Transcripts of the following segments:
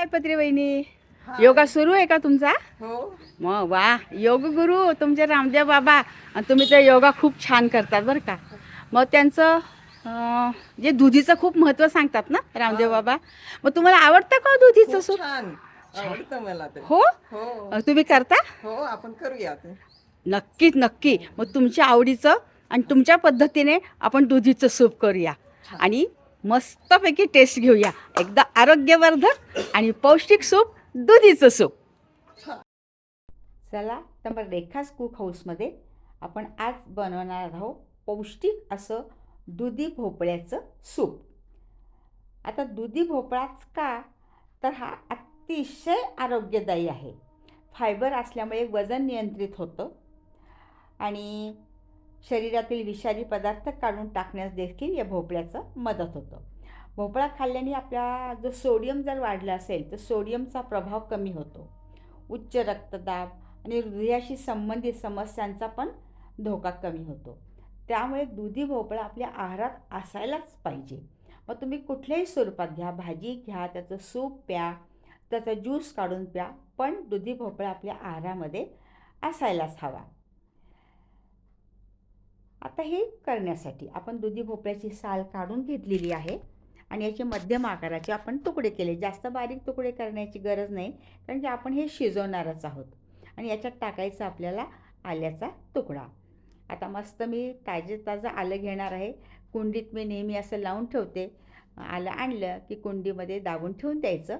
गायत्री वहिनी, हाय. योगा सुरू आहे का तुमचा? हो. मग वा, योग गुरु तुमचे रामदेव बाबा. आणि तुम्ही ते योगा खूप छान करतात बरं का. मग त्यांचं जे दुधीचं खूप महत्त्व सांगतात ना रामदेव हा. बाबा. मग तुम्हाला आवडतं का हो दुधीचं खूप सूप? छान आवडतं मला ते. हो. हो तुम्ही करता? हो, आपण करूया ते. नक्कीच नक्की. मग तुमच्या आवडीचं आणि तुमच्या पद्धतीने आपण दुधीचं सूप करूया छान. आणि मस्तपैकी टेस्ट घेऊया. एकदा आरोग्यवर्धक आणि पौष्टिक सूप, दुधीचं सूप. छान. चला तर मग रेखाच कुक हाऊसमध्ये आपण आज बनवणार आहोत पौष्टिक असं दुधी भोपळ्याचं सूप. आता दुधी भोपळाच का, तर हा अतिशय आरोग्यदायी आहे. फायबर असल्यामुळे वजन नियंत्रित होतं आणि शरीरातील विषारी पदार्थ काढून टाकण्यास देखील या भोपळ्याचं मदत होतं. भोपळा खाल्ल्याने आपला जो सोडियम जर वाढला असेल तर सोडियमचा प्रभाव कमी होतो. उच्च रक्तदाब आणि हृदयाशी संबंधित समस्यांचा पण धोका कमी होतो. त्यामुळे दुधी भोपळा आपल्या आहारात असायलाच पाहिजे. मग तुम्ही कुठल्याही स्वरूपात घ्या, भाजी घ्या, त्याचं सूप प्या, त्याचा ज्यूस काढून प्या, पण दुधी भोपळा आपल्या आहारामध्ये असायलाच हवा. आता हे करण्यासाठी आपण दुधी भोपळ्याची साल काढून घेतलेली आहे आणि याचे मध्यम आकाराचे आपण तुकडे केले. जास्त बारीक तुकडे करण्याची गरज नाही, कारण की आपण हे शिजवणारच आहोत. आणि याच्यात टाकायचा आपल्याला आल्याचा तुकडा. आता मस्त मी ताजं आलं घेणार आहे. कुंडीत मी नेहमी असं लावून ठेवते. आलं आणलं की कुंडीमध्ये दाबून ठेवून द्यायचं,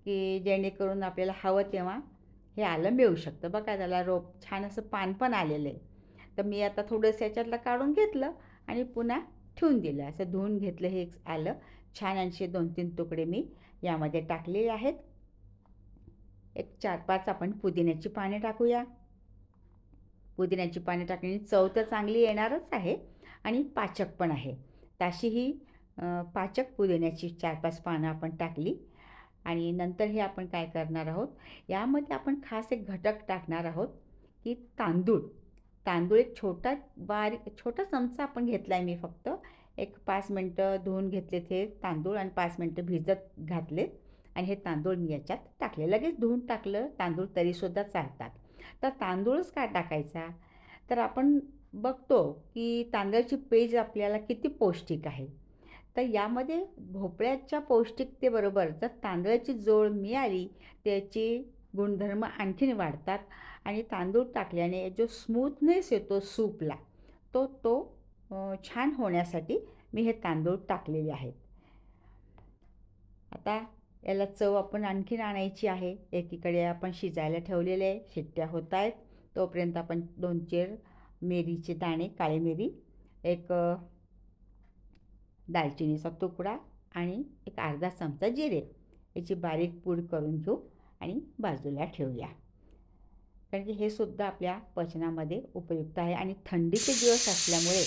की जेणेकरून आपल्याला हवं तेव्हा हे आलं मिळू शकतं. बघा त्याला रोप छान असं पान पण आलेलं आहे. तर मी आता थोडंसं याच्यातलं काढून घेतलं आणि पुन्हा ठेवून दिलं. असं धुवून घेतलं हे आलं छान. असे 2-3 तुकडे मी यामध्ये टाकलेले आहेत. एक 4-5 आपण पुदिन्याची पाने टाकूया. पुदिन्याची पाने टाकल्याने चव तर चांगली येणारच आहे आणि पाचक पण आहे. तशी ही पाचक पुदिन्याची 4-5 पानं आपण टाकली. आणि नंतर हे आपण काय करणार आहोत, यामध्ये आपण खास एक घटक टाकणार आहोत, की तांदूळ. तांदूळ एक छोटा चमचा आपण घेतला आहे मी फक्त. एक 5 मिनटं धुवून घेतले ते तांदूळ आणि 5 मिनटं भिजत घातले आणि हे तांदूळ मी याच्यात टाकले. लगेच धुवून टाकलं तांदूळ तरीसुद्धा चालतात. तर तांदूळच का टाकायचा, तर आपण बघतो की तांदळाची पेज आपल्याला किती पौष्टिक आहे. तर यामध्ये भोपळ्याच्या पौष्टिकतेबरोबर जर तांदळाची जोड मिळाली, त्याचे गुणधर्म आणखीन वाढतात आणि तांदूळ टाकल्याने जो स्मूथनेस येतो सूपला, तो छान होण्यासाठी मी हे तांदूळ टाकलेले आहेत. आता याला चव आपण आणखीन आणायची आहे. एकीकडे आपण शिजायला ठेवलेले आहे, शिट्ट्या होत आहेत. तोपर्यंत आपण 2-4 मिरीचे दाणे, काळी मिरी, एक दालचिनीचा तुकडा आणि एक अर्धा चमचा जिरे याची बारीक पूड करून घेऊ आणि बाजूला ठेवूया. कारण की हे सुद्धा आपल्या पचनामध्ये उपयुक्त आहे आणि थंडीचे दिवस असल्यामुळे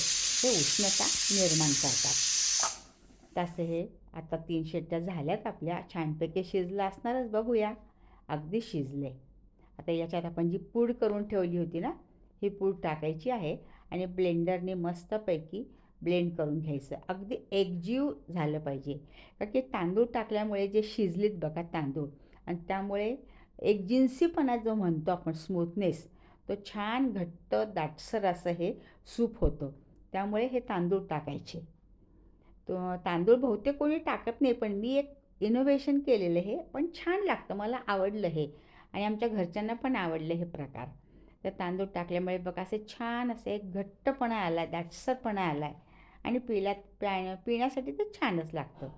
हे उष्णता निर्माण करतात. तसे हे आता 3 शिट्ट्या झाल्यात आपल्या. छानपैकी शिजलं असणारच, बघूया. अगदी शिजले. आता याच्यात आपण जी पूड करून ठेवली होती ना, ही पूड टाकायची आहे आणि ब्लेंडरने मस्तपैकी ब्लेंड करून घ्यायचं. अगदी एकजीव झालं पाहिजे. कारण की तांदूळ टाकल्यामुळे जे शिजलेत बघा तांदूळ, आणि त्यामुळे एकजिन्सीपणा जो म्हणतो आपण, स्मूथनेस, तो छान घट्ट दाटसर असं हे सूप होतं. त्यामुळे हे तांदूळ टाकायचे. तो तांदूळ बहुतेक कोणी टाकत नाही, पण मी एक इनोव्हेशन केलेलं हे, पण छान लागतं, मला आवडलं हे आणि आमच्या घरच्यांना पण आवडलं हे प्रकार. तर तांदूळ टाकल्यामुळे बघा असे छान असे एक घट्टपणा आला आहे, दाटसरपणा आला आहे आणि पिण्यासाठी ते छानच लागतं.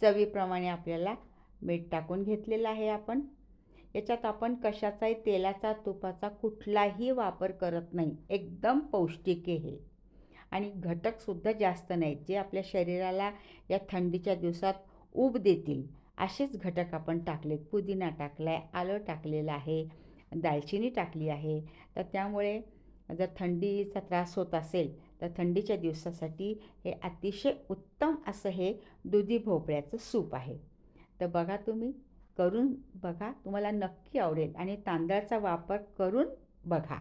चवीप्रमाणे आपल्याला मीठ टाकून घेतलेलं आहे आपण. याच्यात आपण कशाचाही तेलाचा, तुपाचा कुठलाही वापर करत नाही. एकदम पौष्टिक आहे हे आणि घटकसुद्धा जास्त नाहीत, जे आपल्या शरीराला या थंडीच्या दिवसात ऊब देतील असेच घटक आपण टाकलेत. पुदिना टाकला आहे, आलं टाकलेलं आहे, दालचिनी टाकली आहे. तर त्यामुळे जर थंडीचा त्रास होत असेल तर थंडीच्या दिवसासाठी हे अतिशय उत्तम असं हे दुधी भोपळ्याचं सूप आहे. तर बघा, तुम्ही करून बघा, तुम्हाला नक्की आवडेल आणि तांदळाचा वापर करून बघा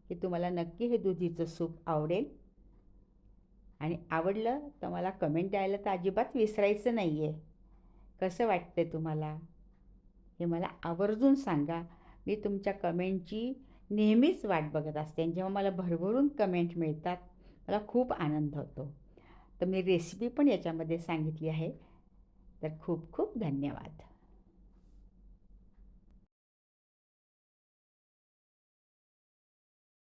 की तुम्हाला नक्की हे दुधीचं सूप आवडेल. आणि आवडलं तर मला कमेंट द्यायला तर अजिबात विसरायचं नाही आहे. कसं वाटतं तुम्हाला? हे मला आवर्जून सांगा. मी तुमच्या कमेंटची नेहमीच वाट बघत असते आणि जेव्हा मला भरभरून कमेंट मिळतात मला खूप आनंद होतो. तर मी रेसिपी पण याच्यामध्ये सांगितली आहे. तर खूप खूप धन्यवाद.